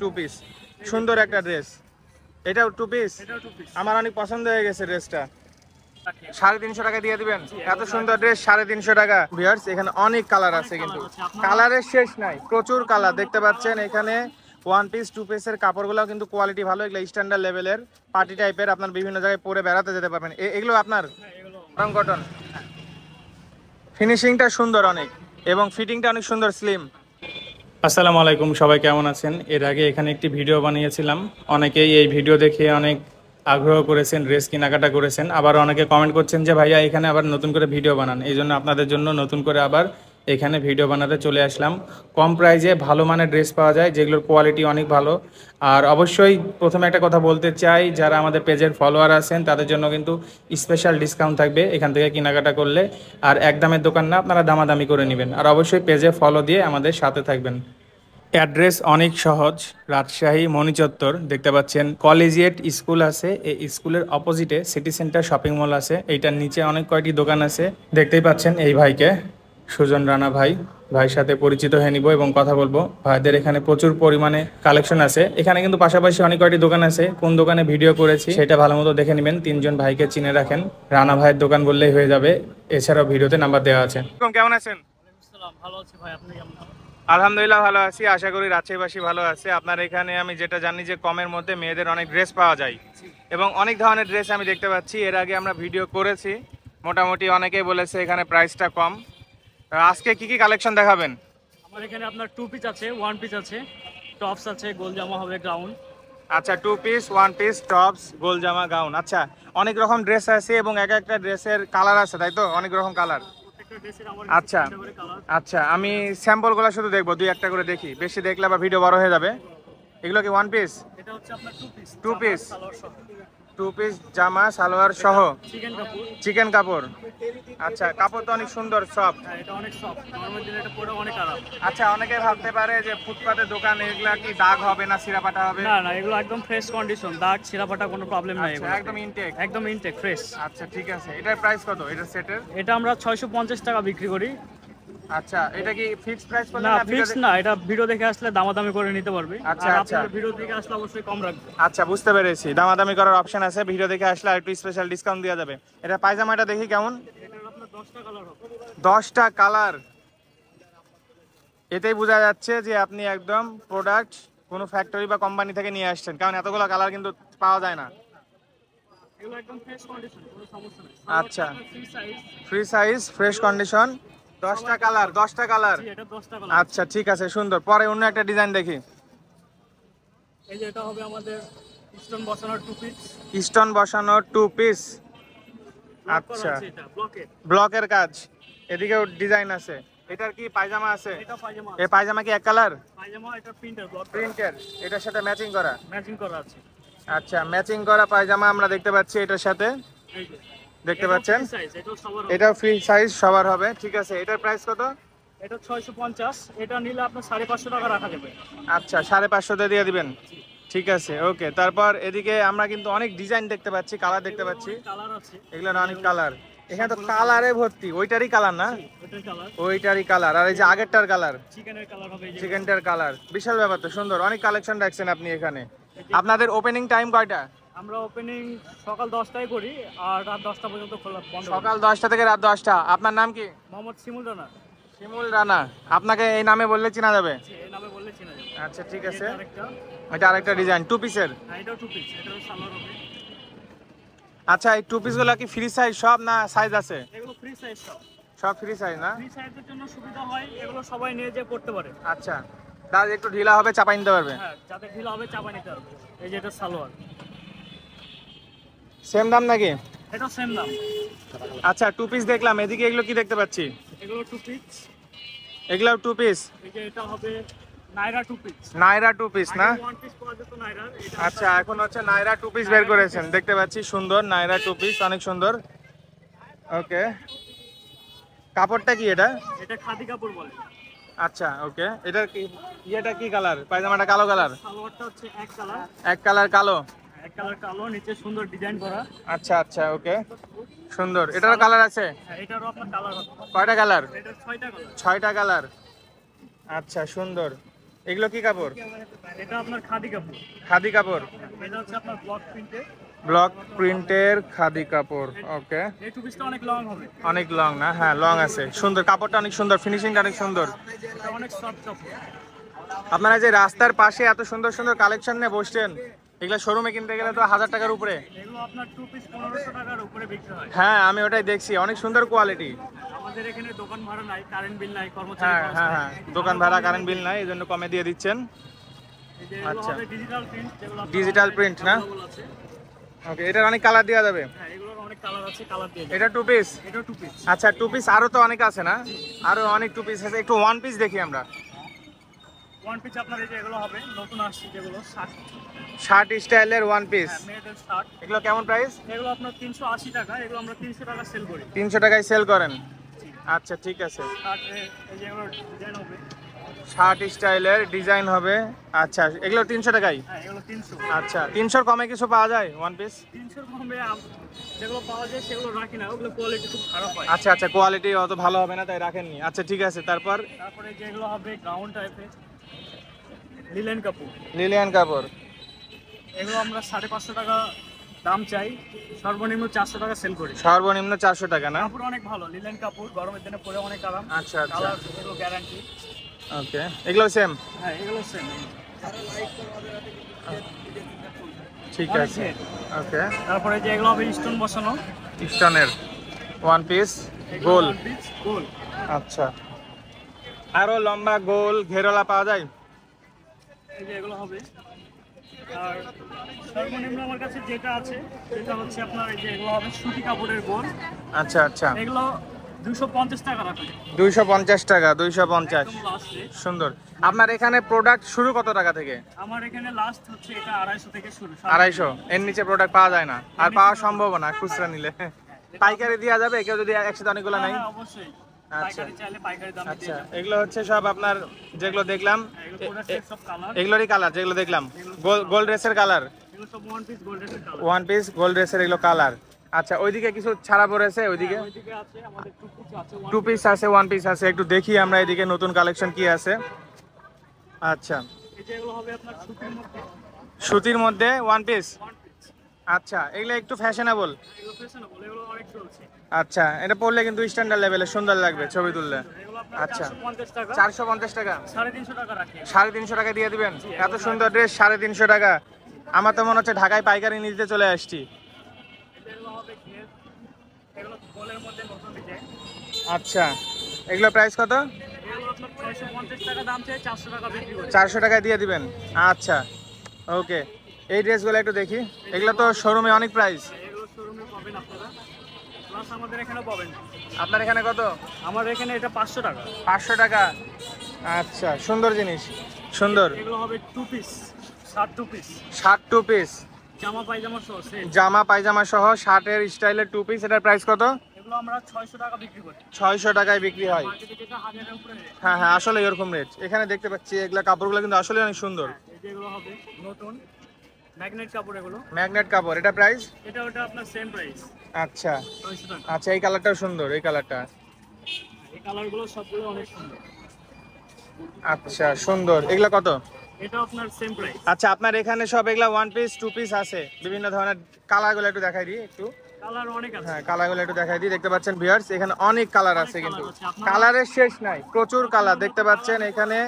Two piece, সুন্দর একটা dress. এটাও টু পিস, আমার অনেক পছন্দ হয়ে গেছে ড্রেসটা। 350 টাকা দিয়ে দিবেন? এত সুন্দর ড্রেস 350 টাকা। ভিউয়ার্স এখানে অনেক কালার আছে, কিন্তু কালারের শেষ নাই, প্রচুর কালার দেখতে পাচ্ছেন এখানে। ওয়ান পিস টু পিসের কাপড়গুলো কিন্তু কোয়ালিটি ভালো, এগুলো স্ট্যান্ডার্ড লেভেলের পার্টি টাইপের, আপনার বিভিন্ন জায়গায় পরে বেড়াতে যেতে পারবেন। এগুলো আপনার কটন, ফিনিশিংটা সুন্দর অনেক এবং ফিটিংটা অনেক সুন্দর, স্লিম। আসসালামু আলাইকুম, সবাই কেমন আছেন? এর আগে এখানে একটি ভিডিও বানিয়েছিলাম, অনেকেই এই ভিডিও দেখে অনেক আগ্রহ করেছেন, ড্রেস কেনাকাটা করেছেন। আবার অনেকে কমেন্ট করছেন যে ভাইয়া এখানে আবার নতুন করে ভিডিও বানান, এই জন্য আপনাদের জন্য নতুন করে আবার এখানে ভিডিও বানাতে চলে আসলাম। কম প্রাইসে ভালো মানের ড্রেস পাওয়া যায়, যেগুলোর কোয়ালিটি অনেক ভালো। আর অবশ্যই প্রথমে একটা কথা বলতে চাই, যারা আমাদের পেজের ফলোয়ার আছেন তাদের জন্য কিন্তু স্পেশাল ডিসকাউন্ট থাকবে এখান থেকে কেনাকাটা করলে। আর একদমের দোকান না, আপনারা দামাদামি করে নেবেন। আর অবশ্যই পেজে ফলো দিয়ে আমাদের সাথে থাকবেন। অ্যাড্রেস অনেক সহজ, রাজশাহী মণিচত্বর দেখতে পাচ্ছেন কলেজিয়েট স্কুল আছে, এই স্কুলের অপোজিটে সিটি সেন্টার শপিং মল আছে, এইটার নিচে অনেক কয়টি দোকান আছে। দেখতেই পাচ্ছেন এই ভাইকে, সুজন রানা ভাই, ভাইয়ের সাথে পরিচিত হয়ে নিব এবং কথা বলবো। ভাইদের এখানে প্রচুর পরিমাণে কালেকশন আছে। এখানে কিন্তু পাশাপাশি অনেক কয়টি দোকান আছে, কোন দোকানে ভিডিও করেছি সেটা ভালো মতো দেখে নেবেন। তিনজন ভাইকে চিনে রাখেন, রানা ভাইয়ের দোকান বললেই হয়ে যাবে। এছাড়াও ভিডিওতে নাম্বার দেওয়া আছে। কেমন আছেন? ভালো আছি ভাই, আপনি কেমন? আলহামদুলিল্লাহ ভালো আছি, আশা করি রাজশাহীবাসী ভালো আছে। আপনার এখানে আমি যেটা জানি যে কমের মধ্যে মেয়েদের অনেক ড্রেস পাওয়া যায় এবং অনেক ধরনের ড্রেস আমি দেখতে পাচ্ছি। এর আগে আমরা ভিডিও করেছি, মোটামুটি অনেকেই বলেছে এখানে প্রাইসটা কম। আজকে কি কি কালেকশন দেখাবেন? আমার এখানে আপনার টু পিস আছে, ওয়ান পিস আছে, টপস আছে, গোল জামা হবে, গাউন। আচ্ছা, two piece, one piece, tops, গোল জামা, গাউন। আচ্ছা, অনেক রকম ড্রেস আছে এবং এক একটা ড্রেসের কালার আছে, তাই তো? অনেক রকম কালার। আচ্ছা আচ্ছা, আমি স্যাম্পলগুলো শুধু দেখবো, দুই একটা করে দেখি, বেশি দেখলে আবার ভিডিও বড় হয়ে যাবে। এগুলো কি ওয়ান পিস? এটা হচ্ছে আপনার two piece, two piece, two piece জামা সালোয়ার সহ, চিকেন কাপড়। আচ্ছা, কাপড় তো অনেক সুন্দর, সফট। এটা অনেক সফট, গরমের দিনে এটা পরে অনেক আরাম। আচ্ছা, অনেকে ভাবতে পারে যে ফুটপাতের দোকান, এগুলা কি দাগ হবে না ছিঁড়াপাটা হবে? না না, এগুলো একদম ফ্রেশ কন্ডিশন, দাগ ছিঁড়াফাটা কোনো প্রবলেম নাই, এগুলো একদম ইনটেক, একদম ইনটেক ফ্রেশ। আচ্ছা ঠিক আছে। এটার প্রাইস কত, এটা সেটের? এটা আমরা 650 টাকা বিক্রি করি। আচ্ছা, এটা কি ফিক্সড প্রাইস বললেন? না না ফিক্স না, এটা ভিডিও দেখে আসলে দামাদামি করে নিতে পারবে। আচ্ছা আর আচ্ছা, আপনার ভিডিও দেখে আসলে অবশ্যই কম রাখবে। আচ্ছা বুঝতে পেরেছি, দামাদামি করার অপশন আছে, ভিডিও দেখে আসলে আর একটু স্পেশাল ডিসকাউন্ট দেওয়া যাবে। এটা পায়জামাটা দেখি কেমন। এটার আপনার 10টা কালার হবে। 10টা কালার, এতেই বোঝা যাচ্ছে যে আপনি একদম প্রোডাক্ট কোনো ফ্যাক্টরি বা কোম্পানি থেকে নিয়ে আসছেন, কারণ এতগুলো কালার কিন্তু পাওয়া যায় না। এগুলো একদম ফ্রেশ কন্ডিশন, কোনো সমস্যা নেই। আচ্ছা, free size, free size, fresh condition, 10টা কালার, 10টা কালার। এটা 10টা কালার। আচ্ছা ঠিক আছে, সুন্দর। পরে অন্য একটা ডিজাইন দেখি। এই যে এটা হবে আমাদের স্টোন বসানোর টু পিস। স্টোন বসানো টু পিস। আচ্ছা, ব্লকের কাজ, এদিকেও ডিজাইন আছে। এটার কি পায়জামা আছে? এটা পায়জামা। এই পায়জামা কি এক কালার? পায়জামা এটা প্রিন্টার, ব্লক প্রিন্টের, এটার সাথে ম্যাচিং করা? ম্যাচিং করা আছে। আচ্ছা, ম্যাচিং করা পায়জামা আমরা দেখতে পাচ্ছি এটার সাথে, এই যে দেখতে পাচ্ছেন। এটাও সবার, এটাও ফ্রি সাইজ, সবার হবে। ঠিক আছে, এটার প্রাইস কত? এটা 650, এটা নিলে আপনার 550 টাকা রাখা যাবে। আচ্ছা, 550 দিয়ে দিবেন। ঠিক আছে, ওকে। তারপর এদিকে আমরা কিন্তু অনেক ডিজাইন দেখতে পাচ্ছি, কালার দেখতে পাচ্ছি, কালার আছে এগুলো অনেক কালার। এখানে তো কালারে ভর্তি, ওইটারই কালার না? ওটার কালার, ওইটারই কালার। আর এই যে আগেরটার কালার, চিকেনের কালার হবে, এই যে চিকেনটার কালার। বিশাল ব্যাপার তো, সুন্দর। অনেক কালেকশন রাখছেন আপনি এখানে। আপনাদের ওপেনিং টাইম কয়টা? আমরা ওপেনিং সকাল 10টায় করি আর রাত 10টা পর্যন্ত খোলা বন্ধ। সকাল 10টা থেকে রাত 10টা। আপনার নাম কি? মোহাম্মদ শিমুল রানা। শিমুল রানা। আপনাকে এই নামে বললে চেনা যাবে? এই নামে বললে চেনা যাবে। আচ্ছা ঠিক আছে। এটা আরেকটা ডিজাইন টু পিসের। হ্যাঁ, এটাও টু পিস, এটাও সালোয়ার হবে। আচ্ছা, এই টু পিসগুলো কি ফ্রি সাইজ সব, না সাইজ আছে? এগুলো ফ্রি সাইজ সব। সব ফ্রি সাইজ না? ফ্রি সাইজের জন্য সুবিধা হয়, এগুলো সবাই নিয়ে যে পড়তে পারে। আচ্ছা, তাহলে একটু ঢিলা হবে, চাপাই নিতে পারবে? হ্যাঁ, যাতে ঢিলা হবে চাপা নিতে পারবে। এই যে এটা সালোয়ার, সেম দাম নাকি? এটা সেম দাম। আচ্ছা, টু পিস দেখলাম, এদিকে এগুলো কি দেখতে পাচ্ছি? এগুলো টু পিস, এগুলো টু পিস। এই যে এটা হবে নাইরা টু পিস। নাইরা টু পিস না? ওয়ান পিস পাওয়া যেত নাইরা, এটা আচ্ছা, এখন হচ্ছে নাইরা টু পিস বের করেছেন, দেখতে পাচ্ছি। সুন্দর নাইরা টু পিস, অনেক সুন্দর। ওকে, কাপড়টা কি এটা? এটা খাদি কাপড় বলে। আচ্ছা ওকে, এটার কি ইয়েটা কি কালার? পায়জামাটা কালো কালার? সালোয়ারটা হচ্ছে এক কালার। এক কালার কালো? এক কালার কালো, নিচে সুন্দর ডিজাইন করা। আচ্ছা আচ্ছা, ওকে, সুন্দর। এটারও কালার আছে? হ্যাঁ, এটারও আপনার কালার আছে। কয়টা কালার? এটা 6টা কালার। 6টা কালার। আচ্ছা সুন্দর। এগুলো কি কাপড়? এটা আপনার খাদি কাপড়। খাদি কাপড়। এটা হচ্ছে আপনার ব্লক প্রিন্টের খাদি কাপড়। ওকে, এই টু পিসটা অনেক লং হবে। অনেক লং না? হ্যাঁ লং আছে, সুন্দর কাপড়টা, অনেক সুন্দর, ফিনিশিংটা অনেক সুন্দর। এটা অনেক সফট কাপড়। আপনারা যে রাস্তার পাশে এত সুন্দর সুন্দর কালেকশন নিয়ে বসছেন, এগুলো শোরুমে কিনতে গেলে তো 1000 টাকার উপরে। এগুলো আপনার টু পিস 1500 টাকার উপরে বিক্রি হয়। হ্যাঁ আমি ওটাই দেখছি, অনেক সুন্দর কোয়ালিটি। আমাদের এখানে দোকান ভাড়া নাই, কারেন্ট বিল নাই, কর্মচারী হ্যাঁ খরচ হ্যাঁ নাই। হ্যাঁ, দোকান ভাড়া কারেন্ট বিল নাই, এই জন্য কমে দিয়ে দিচ্ছেন। এই যে এগুলো আচ্ছা। হবে ডিজিটাল প্রিন্ট, যেগুলো আপনার ডিজিটাল online প্রিন্ট না? available আছে। ওকে, এটার অনেক কালার দেওয়া যাবে। হ্যাঁ, এগুলোর অনেক কালার আছে, কালার দিয়ে দিই। এটা টু পিস? এটা টু পিস। আচ্ছা টু পিস আরো তো অনেক আছে না? আরো অনেক টু পিস আছে, একটু ওয়ান পিস দেখি আমরা। ওয়ান পিস আপনার এই যে এগুলো হবে নতুন আসছে, যেগুলো শার্ট, শার্ট স্টাইলের ওয়ান পিস। হ্যাঁ মেয়েদের শার্ট। এগুলো কেমন প্রাইস? এগুলো আপনার 380 টাকা, এগুলো আমরা 300 টাকা সেল করি। 300 টাকায় সেল করেন? আচ্ছা ঠিক আছে। শার্ট এই যে এগুলো ডিজাইন হবে। শার্ট স্টাইলের ডিজাইন হবে। আচ্ছা এগুলো 300 টাকাই? হ্যাঁ এগুলো 300। আচ্ছা 300 কমে কিছু পাওয়া যায় ওয়ান পিস? 300 কমে যেগুলো পাওয়া যায় সেগুলো রাখি না, ওগুলো কোয়ালিটি খুব খারাপ হয়। আচ্ছা আচ্ছা, কোয়ালিটি অত ভালো হবে না তাই রাখেননি। আচ্ছা ঠিক আছে, তারপর? তারপরে যেগুলো হবে গ্রাউন্ড টাইপের লিলেন কাপড়। লিলিয়ান কাপড়। এগুলো আমরা 550 টাকা দাম চাই, সর্বনিম্ন 400 টাকা সেল করি। সর্বনিম্ন 400 টাকা না? কাপড় অনেক ভালো, লিলেন কাপড়, গরমের দিনে পরে অনেক আরাম। আচ্ছা আচ্ছা, কালার এগুলো গ্যারান্টি। ওকে এগুলো সেম? হ্যাঁ এগুলো সেম। ঠিক অনেক আছে, great। ওকে। তারপরে যে এগুলো হবে স্টোন বসানো, স্টোনের ওয়ান পিস এগুলো গোল। one piece গোল। আচ্ছা, আরো লম্বা গোল ঘেরওয়ালা পাওয়া যায়? এই যে এগুলো হবে। আর সর্বনিম্ন আমার কাছে যেটা আছে সেটা হচ্ছে আপনার এই যে এগুলো হবে সুতি কাপড়ের গোল। আচ্ছা আচ্ছা, এগুলো 250 টাকা রাখবে। 250 টাকা? 250, একদম লাস্টে। সুন্দর। আপনার এখানে প্রোডাক্ট শুরু কত টাকা থেকে? আমার এখানে লাস্ট হচ্ছে এটা 250 থেকে শুরু। 250? এর নিচে প্রোডাক্ট পাওয়া যায় না, আর পাওয়া সম্ভব না খুচরা নিলে। পাইকারি দেওয়া যাবে কেউ যদি একসাথে অনেকগুলো নাই? হ্যাঁ, অবশ্যই। আচ্ছা পাইকারি চাইলে পাইকারি দামে দিয়ে আচ্ছা, দেব। এগুলো হচ্ছে সব আপনার যেগুলো দেখলাম, এগুলো প্রোডাক্ট সব কালার, এগুলোরই কালার যেগুলো দেখলাম, গোল্ড ড্রেসের কালার, এগুলো সব ওয়ান পিস গোল্ডের কালার। ওয়ান পিস গোল্ড ড্রেসের এগুলো কালার। আচ্ছা ওইদিকে কিছু ছাড়া পড়েছে? ওইদিকে ওইদিকে আছে আমাদের টু পিস আছে, টু পিস আছে, ওয়ান পিস আছে, একটু দেখি আমরা এদিকে নতুন কালেকশন কি আছে। আচ্ছা, এই যে এগুলো হবে আপনার সুতির মধ্যে, সুতির মধ্যে ওয়ান পিস। One piece. আচ্ছা এগুলো একটু ফ্যাশনেবল। এগুলো ফ্যাশনেবল, এগুলো অনেক চলছে। আচ্ছা, এটা পরলে কিন্তু স্ট্যান্ডার্ড লেভেলে সুন্দর লাগবে ছবি তুললে। এগুলো আপনার আচ্ছা 450 টাকা, 450 টাকা? 350 টাকা রাখি। 350 টাকা দিয়ে দিবেন? এত সুন্দর ড্রেস 350 টাকা? আমার তো মনে হচ্ছে ঢাকায় পাইকারি নিতে চলে আসছি। এগুলো হবে ঘের, এগুলো গোলের মধ্যে নতুন ডিজাইন। আচ্ছা এগুলো প্রাইস কত? এগুলো আপনার 650 টাকা দাম চাই, 400 টাকা বিক্রি করি। 400 টাকায় দিয়ে দিবেন? আচ্ছা ওকে, এই ড্রেসগুলো একটু দেখি। এগুলো তো শোরুমে অনেক প্রাইস। এগুলো শোরুমে পাবেন আপনারা, প্লাস আমাদের এখানে পাবেন। আপনার এখানে কত? আমার এখানে এটা 500 টাকা। 500 টাকা? আচ্ছা সুন্দর জিনিস, সুন্দর। এগুলো হবে two piece, shirt two piece, shirt two piece, জামা পায়জামা সহ সেট। জামা পায়জামা সহ শার্টের স্টাইলের টু পিস, এটার প্রাইস কত? এগুলো আমরা 600 টাকা বিক্রি করি। 600 টাকায় বিক্রি হয়? মার্কেটে যেটা 1000 এর উপরে rate। হ্যাঁ হ্যাঁ, আসলে এরকম রেট এখানে দেখতে পাচ্ছি। এগুলা কাপড়গুলো কিন্তু আসলে অনেক সুন্দর। এই যে এগুলো হবে নতুন ম্যাগনেট কাপড়, এগুলো ম্যাগনেট কাপড়, এটা প্রাইস? এটা ওটা আপনার সেম প্রাইস, আচ্ছা 600 টাকা। আচ্ছা, এই কালারটাও সুন্দর, এই কালারটা। এই কালারগুলো সবগুলো অনেক সুন্দর। আচ্ছা সুন্দর, এগুলা কত? এটা আপনার সেম প্রাইস। আচ্ছা আপনার এখানে সব এগুলা ওয়ান পিস টু পিস আছে, বিভিন্ন ধরনের। কালারগুলো একটু দেখাই দিই একটু। কালার অনেক আছে। হ্যাঁ কালারগুলো একটু দেখাই দিই। দেখতে পাচ্ছেন ভিউয়ার্স, এখানে অনেক কালার আছে, কিন্তু colour আছে, আপনারা- কালারের শেষ নাই, প্রচুর কালার দেখতে পাচ্ছেন এখানে।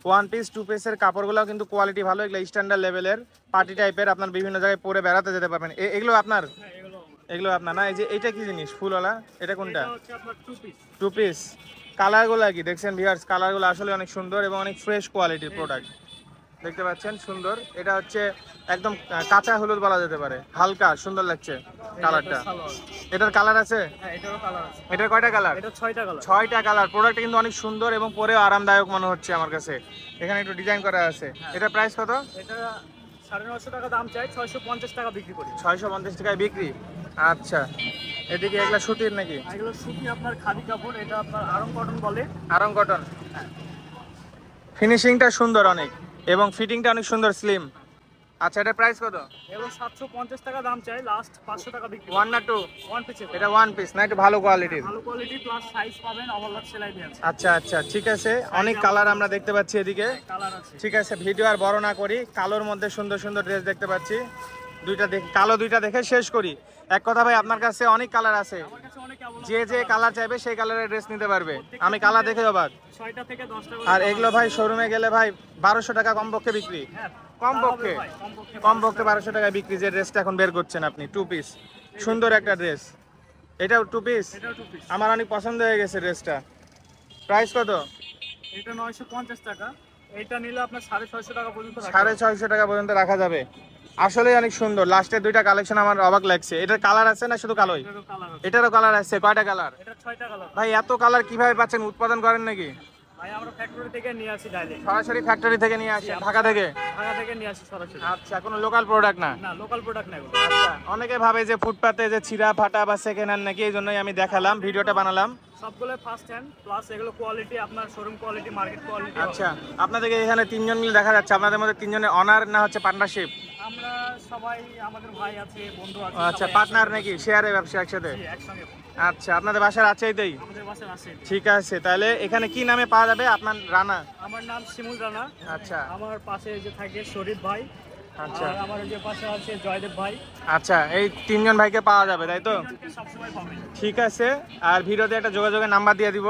ওয়ান পিস টু পিসের কাপড়গুলো কিন্তু কোয়ালিটি ভালো, এগুলো স্ট্যান্ডার্ড লেভেলের পার্টি টাইপের, আপনার বিভিন্ন জায়গায় পরে বেড়াতে যেতে পারবেন। এগুলো আপনার? হ্যাঁ এগুলো এগুলো আপনার না? এই যে এটা কি জিনিস ফুলওয়ালা, এটা কোনটা? এটা হচ্ছে আপনার টু পিস। Two piece. কালারগুলো কি দেখছেন ভিউয়ার্স? কালারগুলো আসলে অনেক সুন্দর এবং অনেক ফ্রেশ কোয়ালিটির প্রোডাক্ট দেখতে পাচ্ছেন, সুন্দর। এটা হচ্ছে একদম কাঁচা হলুদ বলা যেতে পারে, হালকা সুন্দর লাগছে কালারটা। এটার কালার আছে? হ্যাঁ এটারও কালার আছে। এটার কয়টা কালার? এটা 6টা কালার। 6টা কালার। প্রোডাক্টটা কিন্তু অনেক সুন্দর এবং পরেও আরামদায়ক মনে হচ্ছে আমার কাছে। এখানে একটু ডিজাইন করা আছে। এটা প্রাইস কত? এটা 950 টাকা দাম চাই, 650 টাকা বিক্রি করি। 650 টাকায় বিক্রি। আচ্ছা, এদিকে এগুলা সুতির নাকি? আর এগুলো সুতি আপনার খাদি কাপড়, এটা আপনার আরং কটন বলে। আরং কটন। ফিনিশিংটা সুন্দর অনেক এবং ফিটিংটা অনেক সুন্দর, স্লিম। আচ্ছা, এটা প্রাইস কত? এগুলো 750 টাকা দাম চাই, লাস্ট 500 টাকা বিক্রি। ওয়ান না টু? ওয়ান পিসে। এটা ওয়ান পিস না, একটু ভালো কোয়ালিটির? ভালো কোয়ালিটি প্লাস সাইজ পাবেন, ওভারলক সেলাই দিয়ে আছে। আচ্ছা আচ্ছা, ঠিক আছে। অনেক কালার আমরা দেখতে পাচ্ছি এদিকে। কালার আছে। ঠিক আছে, ভিডিও আর বড় না করি, কালোর মধ্যে সুন্দর সুন্দর ড্রেস দেখতে পাচ্ছি। দুইটা দেখে, কালো দুইটা দেখে শেষ করি। এক কথা ভাই, আপনার কাছে অনেক কালার আছে, আমার কাছে অনেক available যে যে কালার চাইবে সেই কালারের ড্রেস নিতে পারবে। আমি কালার দেখে অবাক। 6টা থেকে 10টা করে। আর এগুলো ভাই শোরুমে গেলে ভাই 1200 টাকা কমপক্ষে বিক্রি। হ্যাঁ, কমপক্ষে তা হবে ভাই, কমপক্ষে কমপক্ষে 1200 টাকায় বিক্রি। যে ড্রেসটা এখন বের করছেন আপনি, টু পিস, সুন্দর একটা ড্রেস। এটাও টু পিস? এটাও টু পিস। আমার অনেক পছন্দ হয়ে গেছে ড্রেসটা। প্রাইস কত? এটা 950 টাকা। এটা নিলে আপনার 650 টাকা পর্যন্ত রাখা যাবে। 650 টাকা পর্যন্ত রাখা যাবে। আসলে অনেক সুন্দর। লাস্টের দুইটা কালেকশন আমার অবাক লাগছে। এটার কালার আছে না শুধু কালোই? এটারও কালার আছে। এটারও কালার আছে। কয়টা কালার? এটা 6টা কালার। ভাই এত কালার কিভাবে পাচ্ছেন? উৎপাদন করেন নাকি? ভাই আমরা ফ্যাক্টরি থেকে নিয়ে আসি ডাইরেক্ট। সরাসরি ফ্যাক্টরি থেকে নিয়ে আসেন? ঢাকা থেকে? ঢাকা থেকে নিয়ে আসি সরাসরি। আচ্ছা, কোনো লোকাল প্রোডাক্ট না? না, লোকাল প্রোডাক্ট না এগুলো। আচ্ছা, অনেকে ভাবে যে ফুটপাতে যে ছিঁড়া ফাটা বা সেকেন্ড হ্যান্ড নাকি, এই জন্যই আমি দেখালাম, ভিডিওটা বানালাম। সবগুলো ফার্স্ট হ্যান্ড, প্লাস এগুলো কোয়ালিটি আপনার শোরুম কোয়ালিটি, মার্কেট কোয়ালিটি। আচ্ছা, আপনাদেরকে এখানে তিনজন মিলে দেখা যাচ্ছে। আপনাদের মধ্যে তিনজনের অনার না হচ্ছে পার্টনারশিপ? আমরা সবাই, আমাদের ভাই আছে, বন্ধু আছে। আচ্ছা, সবাই পার্টনার নাকি? শেয়ারে ব্যবসা একসাথে? জি, একসঙ্গে। আচ্ছা, আপনাদের বাসার আছেইতেই? আমাদের বাসায় আছে। ঠিক আছে, তাহলে এখানে কি নামে পাওয়া যাবে? আপনার রানা? আমার নাম শিমুল রানা। আচ্ছা আমার পাশে যে থাকে শরীফ ভাই। আচ্ছা আর আমার যে পাশে আছে জয়দেব ভাই। আচ্ছা, এই তিনজন ভাইকে পাওয়া যাবে তাই তো? তিনজনকে সবসময় পাবেন। ঠিক আছে। আর ভিডিওতে একটা যোগাযোগের নাম্বার দিয়ে দিব।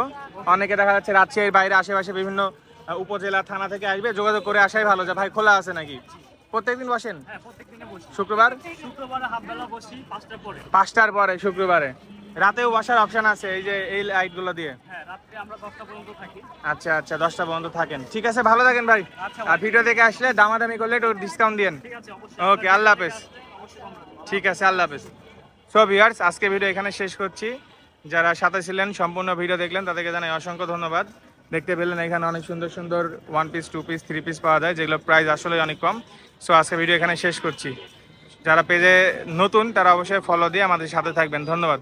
অনেকে দেখা যাচ্ছে রাজশাহীর বাইরে আশেপাশে বিভিন্ন উপজেলা থানা থেকে আসবে, যোগাযোগ করে আসাই ভালো। যে ভাই খোলা আছে নাকি? প্রত্যেকদিন বসেন? হ্যাঁ, প্রত্যেকদিনে বসি। শুক্রবার? শুক্রবারে হাফ বেলা বসি 5টার পরে। 5টার পরে শুক্রবারে? রাতেও বসার অপশন আছে এই যে এই লাইটগুলো দিয়ে? হ্যাঁ, রাত্রে আমরা 10টা পর্যন্ত থাকি। আচ্ছা আচ্ছা, 10টা পর্যন্ত থাকেন। ঠিক আছে, ভালো থাকেন ভাই। আচ্ছা আর ভিডিও দেখে আসলে দামাদামি করলে একটু ডিসকাউন্ট দিন। ঠিক আছে, অবশ্যই। ওকে, আল্লাহ হাফেজ। অবশ্যই আমরা দেব। ঠিক আছে, আল্লাহ হাফেজ। সো ভিউয়ার্স, আজকে ভিডিও এখানে শেষ করছি। যারা সাথে ছিলেন, সম্পূর্ণ ভিডিও দেখলেন, তাদেরকে জানাই অসংখ্য ধন্যবাদ। দেখতে পেলেন এখানে অনেক সুন্দর সুন্দর one piece, two piece, three piece পাওয়া যায়, যেগুলো প্রাইস আসলে অনেক কম। সো আজকে ভিডিও এখানে শেষ করছি। যারা পেজে নতুন তারা অবশ্যই ফলো দিয়ে আমাদের সাথে থাকবেন। ধন্যবাদ।